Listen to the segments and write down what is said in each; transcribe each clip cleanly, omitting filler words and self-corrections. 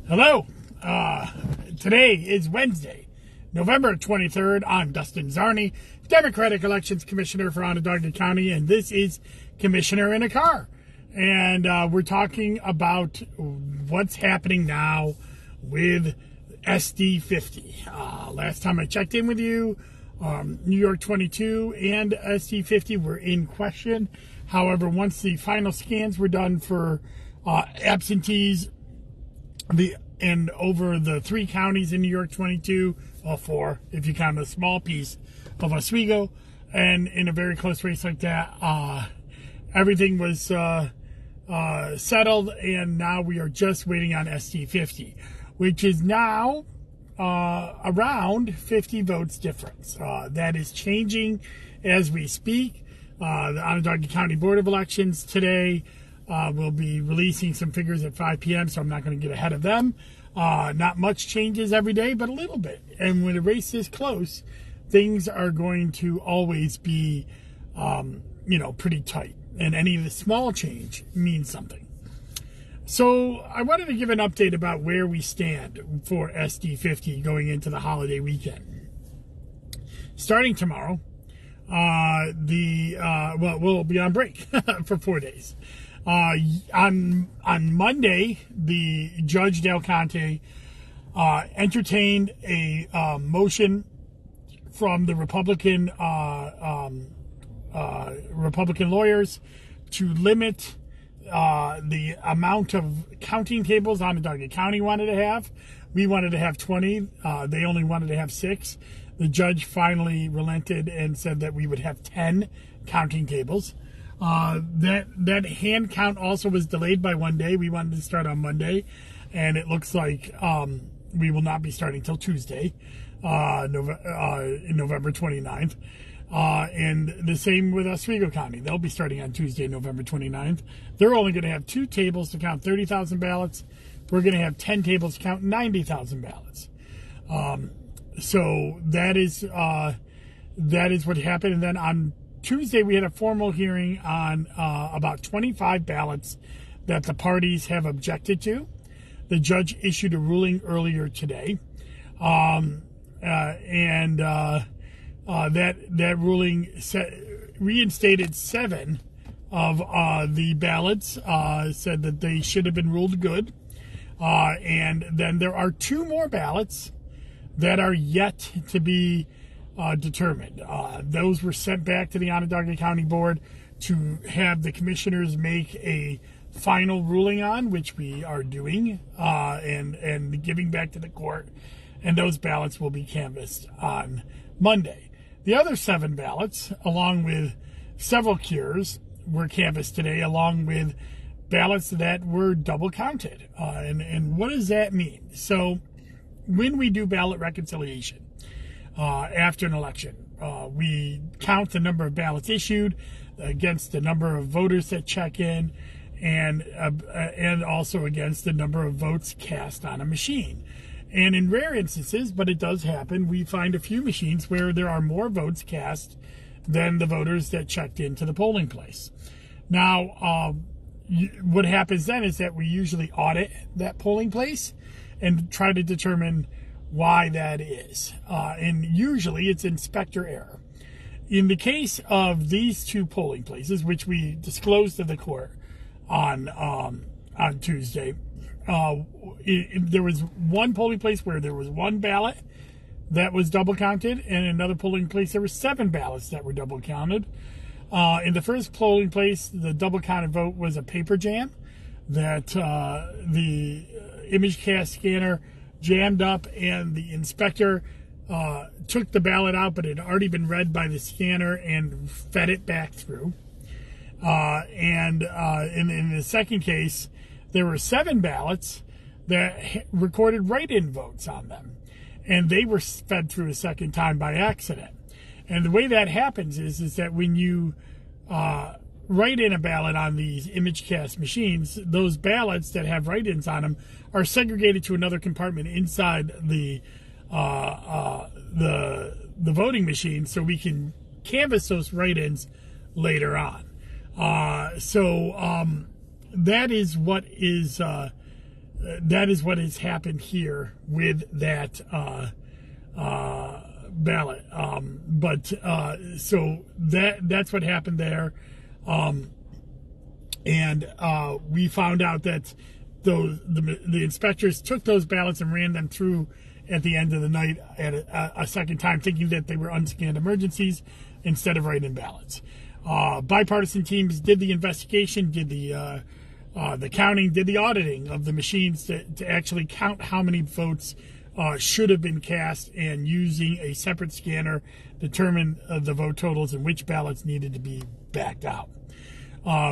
Hello. Today is Wednesday, November 23rd. I'm Dustin Zarni, Democratic Elections Commissioner for Onondaga County, and this is Commissioner in a Car. And we're talking about what's happening now with SD50. Last time I checked in with you, New York 22 and SD50 were in question. However, once the final scans were done for absentees, and over the 3 counties in New York 22, or 4, if you count a small piece of Oswego, and in a very close race like that, everything was settled, and now we are just waiting on SD50, which is now around 50 votes difference. That is changing as we speak. The Onondaga County Board of Elections today will be releasing some figures at 5 p.m., so I'm not going to get ahead of them. Not much changes every day, but a little bit. And when a race is close, things are going to always be, pretty tight. And any of the small change means something. So I wanted to give an update about where we stand for SD50 going into the holiday weekend. Starting tomorrow, we'll be on break for 4 days. On Monday, the Judge Del Conte entertained a motion from the Republican lawyers to limit the amount of counting tables Onondaga County wanted to have. We wanted to have 20. They only wanted to have 6. The judge finally relented and said that we would have 10 counting tables. That hand count also was delayed by 1 day. We wanted to start on Monday, and it looks like we will not be starting till Tuesday, November 29th. And the same with Oswego County. They'll be starting on Tuesday, November 29th. They're only going to have 2 tables to count 30,000 ballots. We're going to have 10 tables to count 90,000 ballots. So that is what happened. And then on Tuesday, we had a formal hearing on about 25 ballots that the parties have objected to. The judge issued a ruling earlier today, that ruling reinstated 7 of the ballots, said that they should have been ruled good, and then there are 2 more ballots that are yet to be determined. Those were sent back to the Onondaga County Board to have the commissioners make a final ruling on, which we are doing, and giving back to the court, and those ballots will be canvassed on Monday. The other 7 ballots, along with several cures, were canvassed today, along with ballots that were double counted. And what does that mean? So when we do ballot reconciliation, after an election, we count the number of ballots issued against the number of voters that check in, and also against the number of votes cast on a machine. And in rare instances, but it does happen, we find a few machines where there are more votes cast than the voters that checked into the polling place. Now, what happens then is that we usually audit that polling place and try to determine why that is. And usually it's inspector error. In the case of these 2 polling places, which we disclosed to the court on Tuesday, there was one polling place where there was 1 ballot that was double counted, and another polling place there were 7 ballots that were double counted. In the first polling place, the double counted vote was a paper jam that the image cast scanner jammed up, and the inspector took the ballot out, but it had already been read by the scanner and fed it back through. In the second case, there were 7 ballots that recorded write-in votes on them, and they were fed through a second time by accident. And the way that happens is that when you write in a ballot on these image cast machines, those ballots that have write-ins on them are segregated to another compartment inside the voting machine, so we can canvass those write-ins later on. So that is what is that is what has happened here with that ballot. So that's what happened there. And we found out that the inspectors took those ballots and ran them through at the end of the night at a second time, thinking that they were unscanned emergencies instead of write-in ballots. Bipartisan teams did the investigation, did the counting, did the auditing of the machines to actually count how many votes should have been cast, and using a separate scanner determine the vote totals and which ballots needed to be backed out.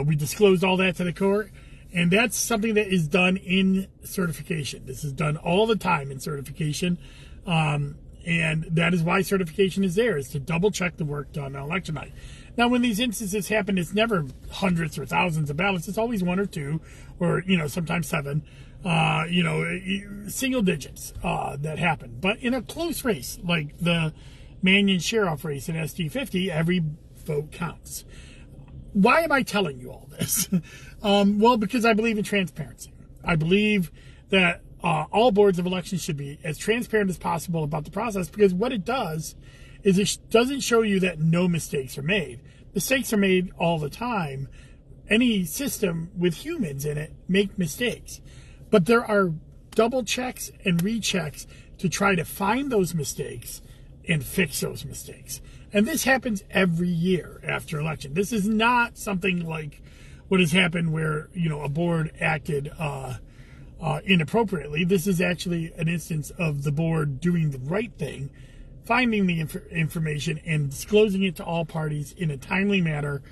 We disclosed all that to the court, and that's something that is done in certification. This is done all the time in certification, and that is why certification is there, is to double check the work done on election night. Now, when these instances happen, it's never hundreds or thousands of ballots. It's always one or two, or sometimes seven. Single digits that happen. But in a close race, like the Mannion Sheriff race in SD50, every vote counts. Why am I telling you all this? Well, because I believe in transparency. I believe that all boards of elections should be as transparent as possible about the process, because what it does is it doesn't show you that no mistakes are made. Mistakes are made all the time. Any system with humans in it make mistakes. But there are double checks and rechecks to try to find those mistakes and fix those mistakes. And this happens every year after election. This is not something like what has happened where, a board acted inappropriately. This is actually an instance of the board doing the right thing, finding the information and disclosing it to all parties in a timely manner,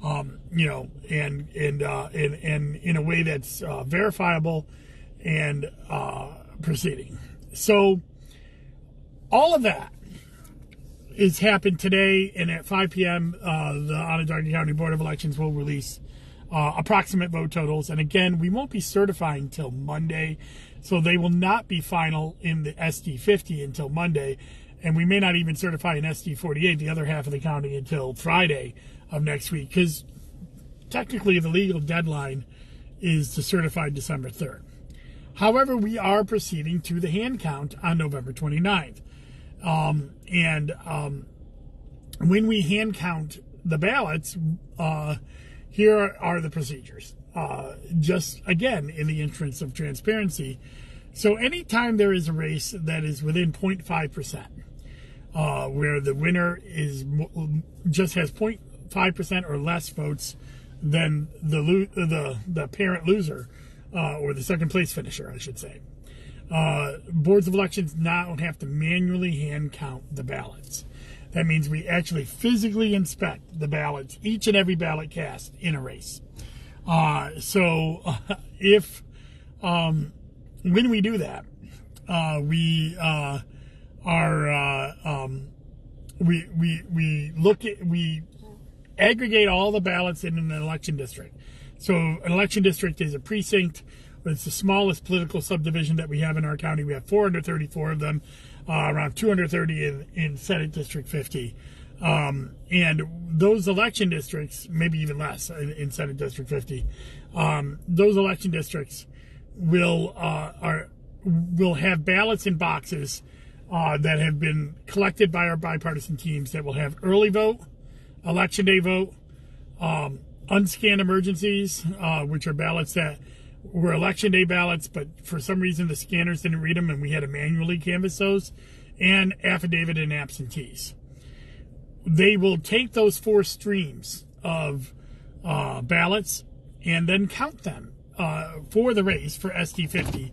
and in a way that's verifiable and proceeding. So all of that is happened today, and at 5 p.m. The Onondaga County Board of Elections will release approximate vote totals. And again, we won't be certifying till Monday, so they will not be final in the SD50 until Monday, and we may not even certify in SD48, the other half of the county, until Friday of next week, because technically the legal deadline is to certify December 3rd. However, we are proceeding to the hand count on November 29th. When we hand count the ballots, here are the procedures. Just, again, in the interest of transparency. So anytime there is a race that is within 0.5%, where the winner just has 0.5% or less votes than the apparent loser, or the second place finisher, I should say, boards of elections now have to manually hand count the ballots. That means we actually physically inspect the ballots, each and every ballot cast in a race. If when we do that, we aggregate all the ballots in an election district. So an election district is a precinct. It's the smallest political subdivision that we have in our county. We have 434 of them, around 230 in Senate District 50. And those election districts, maybe even less in Senate District 50, those election districts will have ballots in boxes that have been collected by our bipartisan teams that will have early vote, election day vote, unscanned emergencies, which are ballots that were election day ballots, but for some reason the scanners didn't read them and we had to manually canvass those, and affidavit and absentees. They will take those 4 streams of ballots and then count them for the race for SD50.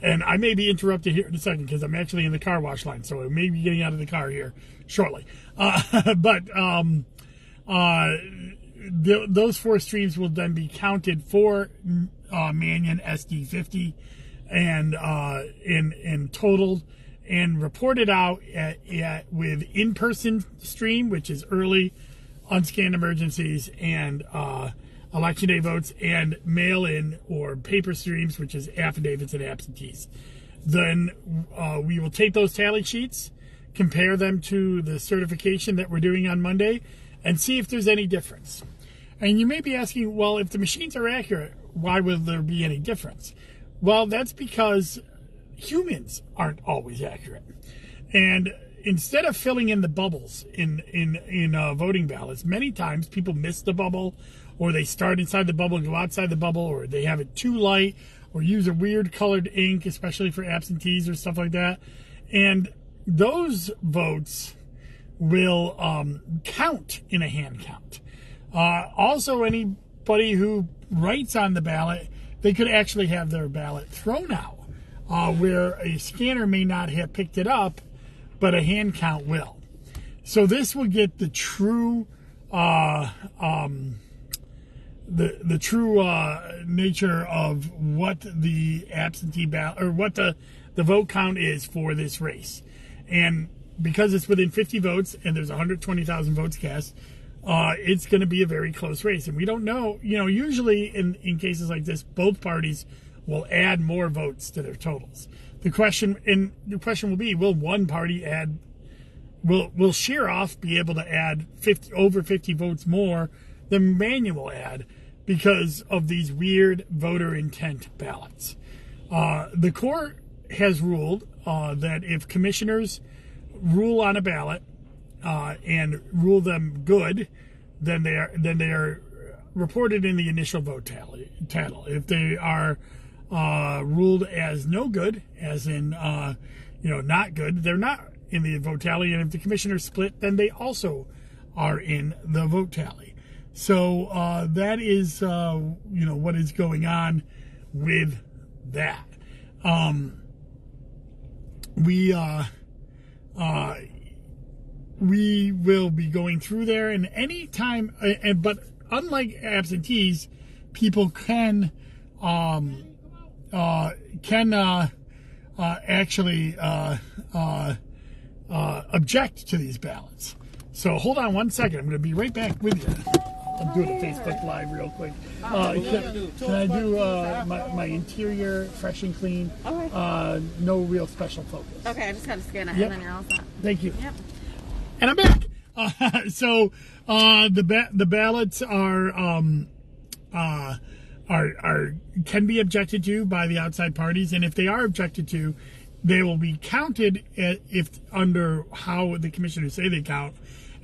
And I may be interrupted here in a second because I'm actually in the car wash line, so I may be getting out of the car here shortly. Those 4 streams will then be counted for Mannion SD50 and totaled and reported out with in-person stream, which is early, unscanned emergencies, and election day votes, and mail-in or paper streams, which is affidavits and absentees. Then we will take those tally sheets, compare them to the certification that we're doing on Monday, and see if there's any difference. And you may be asking, well, if the machines are accurate, why would there be any difference? Well, that's because humans aren't always accurate. And instead of filling in the bubbles in voting ballots, many times people miss the bubble, or they start inside the bubble and go outside the bubble, or they have it too light, or use a weird colored ink, especially for absentees or stuff like that. And those votes will count in a hand count. Also, anybody who writes on the ballot, they could actually have their ballot thrown out, where a scanner may not have picked it up, but a hand count will. So this will get the true the true nature of what the absentee ballot, or what the vote count is for this race. And because it's within 50 votes and there's 120,000 votes cast, it's going to be a very close race. And we don't know, usually in cases like this, both parties will add more votes to their totals. The question will be, will one party will Sheriff be able to add over 50 votes more than Manuel will add because of these weird voter intent ballots? The court has ruled that if commissioners rule on a ballot and rule them good, then they are reported in the initial vote tally. If they are ruled as no good, as in not good, they're not in the vote tally. And if the commissioners split, then they also are in the vote tally. So that is what is going on with that. We will be going through there, and anytime, but unlike absentees, people can actually object to these ballots. So hold on one second. I'm going to be right back with you. I'm doing a Facebook Live real quick. Can I do my interior fresh and clean? Okay. No real special focus. Okay, I just got to scan it, Yep. and then you're all set. Thank you. Yep. And I'm back. So the ballots are can be objected to by the outside parties, and if they are objected to, they will be counted if under how the commissioners say they count,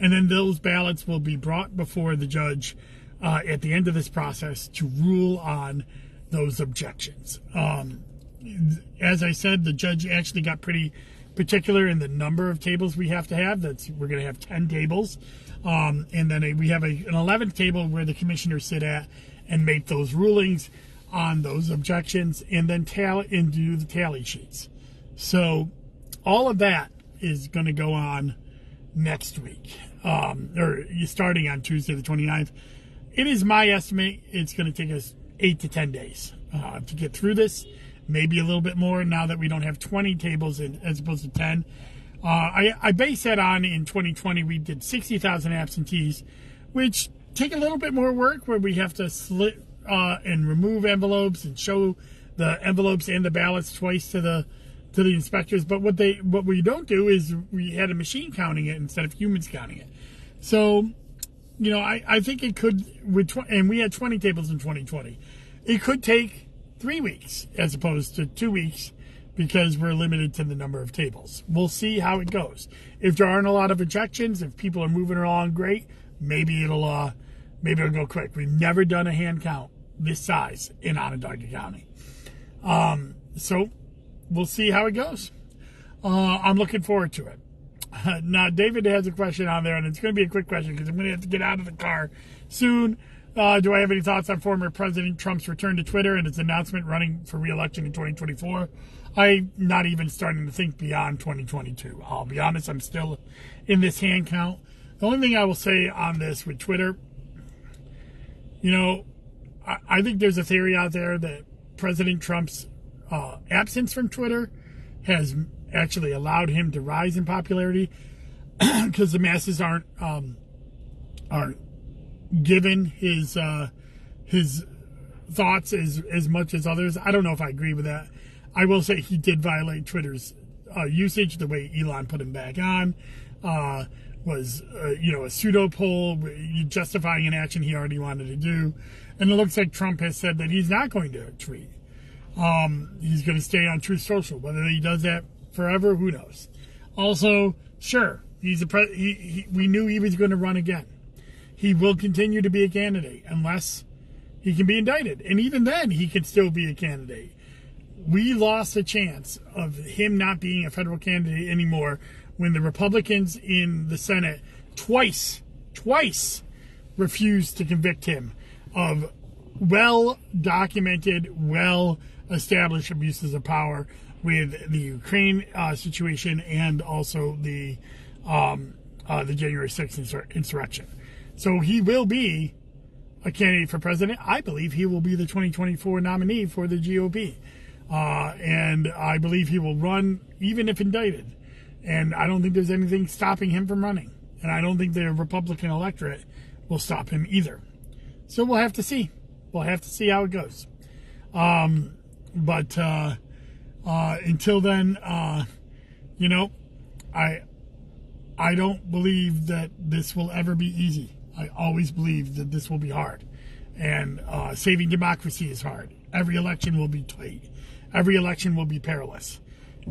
and then those ballots will be brought before the judge at the end of this process to rule on those objections. As I said, the judge actually got pretty particular in the number of tables we have to have. We're going to have 10 tables, and then we have an 11th table where the commissioners sit at and make those rulings on those objections, and then tally and do the tally sheets. So all of that is going to go on next week, or starting on Tuesday the 29th. It is my estimate it's going to take us 8 to 10 days to get through this. Maybe a little bit more now that we don't have 20 tables as opposed to 10. I base that on, in 2020, we did 60,000 absentees, which take a little bit more work, where we have to slit and remove envelopes and show the envelopes and the ballots twice to the inspectors. But what we don't do is we had a machine counting it instead of humans counting it. So, I think it could, and we had 20 tables in 2020. It could take 3 weeks as opposed to 2 weeks, because we're limited to the number of tables. We'll see how it goes. If there aren't a lot of objections, if people are moving along great, maybe it'll go quick. We've never done a hand count this size in Onondaga County. So we'll see how it goes. I'm looking forward to it. Now, David has a question on there, and it's going to be a quick question because I'm going to have to get out of the car soon. Do I have any thoughts on former President Trump's return to Twitter and his announcement running for re-election in 2024? I'm not even starting to think beyond 2022. I'll be honest, I'm still in this hand count. The only thing I will say on this with Twitter, I think there's a theory out there that President Trump's absence from Twitter has actually allowed him to rise in popularity because the masses aren't given his thoughts as much as others. I don't know if I agree with that. I will say he did violate Twitter's usage. The way Elon put him back on was a pseudo poll justifying an action he already wanted to do, and it looks like Trump has said that he's not going to tweet. He's going to stay on Truth Social. Whether he does that forever, who knows? Also, sure, we knew he was going to run again. He will continue to be a candidate unless he can be indicted. And even then, he can still be a candidate. We lost a chance of him not being a federal candidate anymore when the Republicans in the Senate twice refused to convict him of well-documented, well-established abuses of power with the Ukraine situation and also the January 6th insurrection. So he will be a candidate for president. I believe he will be the 2024 nominee for the GOP. And I believe he will run even if indicted. And I don't think there's anything stopping him from running. And I don't think the Republican electorate will stop him either. So we'll have to see. We'll have to see how it goes. But until then, I don't believe that this will ever be easy. I always believe that this will be hard. And saving democracy is hard. Every election will be tight. Every election will be perilous.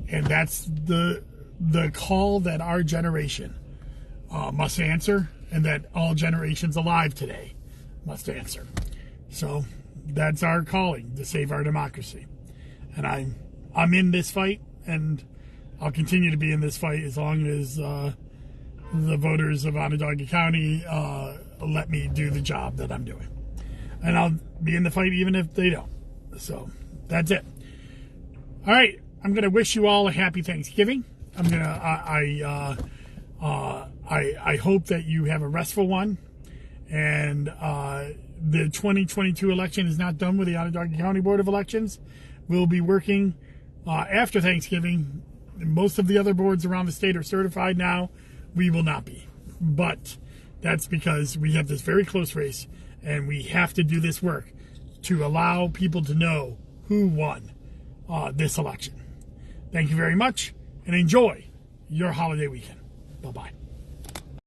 And that's the call that our generation must answer, and that all generations alive today must answer. So that's our calling, to save our democracy. And I'm in this fight, and I'll continue to be in this fight as long as the voters of Onondaga County let me do the job that I'm doing. And I'll be in the fight even if they don't. So that's it. All right, I'm going to wish you all a happy Thanksgiving. I hope that you have a restful one. And the 2022 election is not done with the Onondaga County Board of Elections. We'll be working after Thanksgiving. Most of the other boards around the state are certified now. We will not be. But that's because we have this very close race, and we have to do this work to allow people to know who won this election. Thank you very much, and enjoy your holiday weekend. Bye-bye.